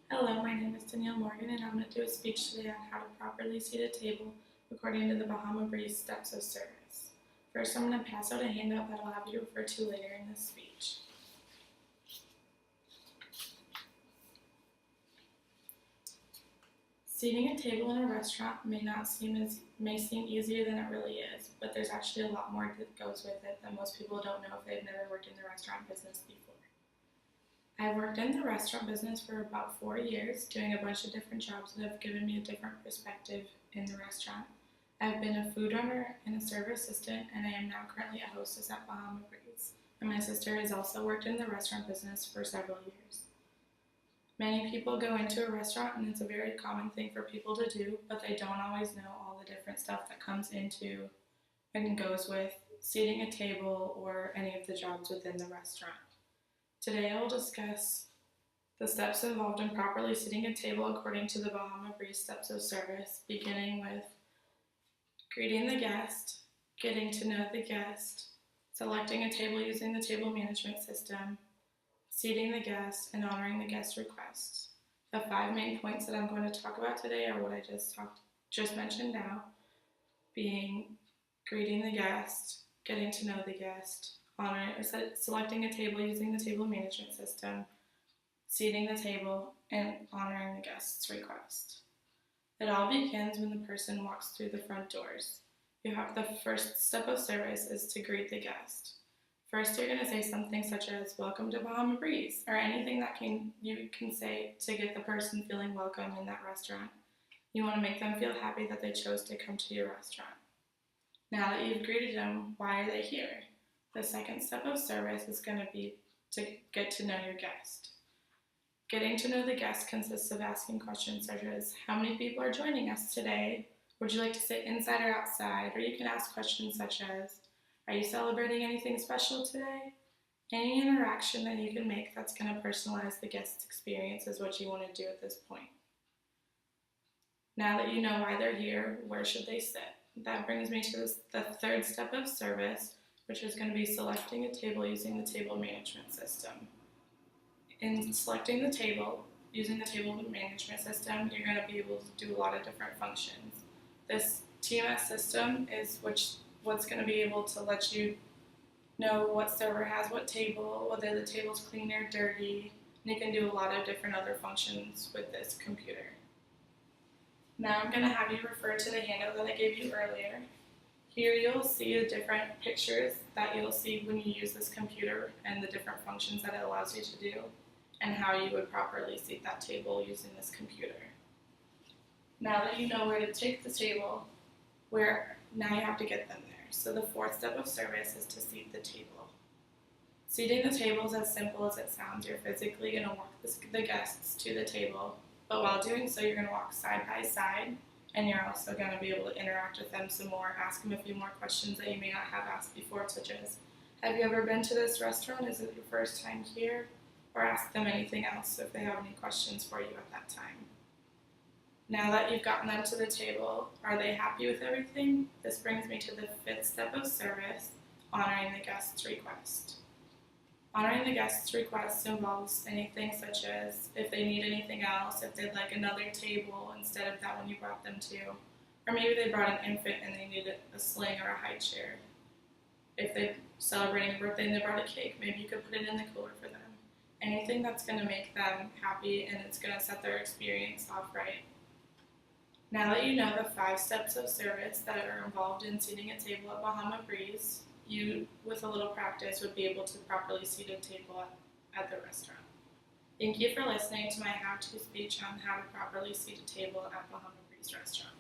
Hello, my name is Danielle Morgan, and I'm going to do a speech today on how to properly seat a table according to the Bahama Breeze Steps of Service. First, I'm going to pass out a handout that I'll have you refer to later in this speech. Seating a table in a restaurant may seem easier than it really is, but there's actually a lot more that goes with it that most people don't know if they've never worked in the restaurant business before. I've worked in the restaurant business for about 4 years, doing a bunch of different jobs that have given me a different perspective in the restaurant. I've been a food runner and a server assistant, and I am now currently a hostess at Bahama Breeze. And my sister has also worked in the restaurant business for several years. Many people go into a restaurant, and it's a very common thing for people to do, but they don't always know all the different stuff that comes into and goes with seating a table or any of the jobs within the restaurant. Today I will discuss the steps involved in properly seating a table according to the Bahama Breeze Steps of Service, beginning with greeting the guest, getting to know the guest, selecting a table using the table management system, seating the guest, and honoring the guest requests. The 5 main points that I'm going to talk about today are what I just mentioned now, being greeting the guest, getting to know the guest, selecting a table using the table management system, seating the table, and honoring the guest's request. It all begins when the person walks through the front doors. The first step of service is to greet the guest. First, you're going to say something such as, "Welcome to Bahama Breeze," or anything that you can say to get the person feeling welcome in that restaurant. You want to make them feel happy that they chose to come to your restaurant. Now that you've greeted them, why are they here? The second step of service is going to be to get to know your guest. Getting to know the guest consists of asking questions such as, how many people are joining us today? Would you like to sit inside or outside? Or you can ask questions such as, are you celebrating anything special today? Any interaction that you can make that's going to personalize the guest's experience is what you want to do at this point. Now that you know why they're here, where should they sit? That brings me to the third step of service, which is going to be selecting a table using the table management system. In selecting the table, using the table management system, you're going to be able to do a lot of different functions. This TMS system is what's going to be able to let you know what server has what table, whether the table's clean or dirty, and you can do a lot of different other functions with this computer. Now I'm going to have you refer to the handout that I gave you earlier. Here you'll see the different pictures that you'll see when you use this computer and the different functions that it allows you to do and how you would properly seat that table using this computer. Now that you know where to take the table, now you have to get them there. So the fourth step of service is to seat the table. Seating the table is as simple as it sounds. You're physically going to walk the guests to the table, but while doing so, you're going to walk side by side, and you're also going to be able to interact with them some more, ask them a few more questions that you may not have asked before, such as, have you ever been to this restaurant? Is it your first time here? Or ask them anything else if they have any questions for you at that time. Now that you've gotten them to the table, are they happy with everything? This brings me to the fifth step of service, honoring the guest's request. Honoring the guest's request involves anything such as if they need anything else, if they'd like another table instead of that one you brought them to, or maybe they brought an infant and they needed a sling or a high chair. If they're celebrating a birthday and they brought a cake, maybe you could put it in the cooler for them. Anything that's going to make them happy and it's going to set their experience off right. Now that you know the 5 steps of service that are involved in seating a table at Bahama Breeze, you, with a little practice, would be able to properly seat a table at the restaurant. Thank you for listening to my how-to speech on how to properly seat a table at Bahama Breeze Restaurant.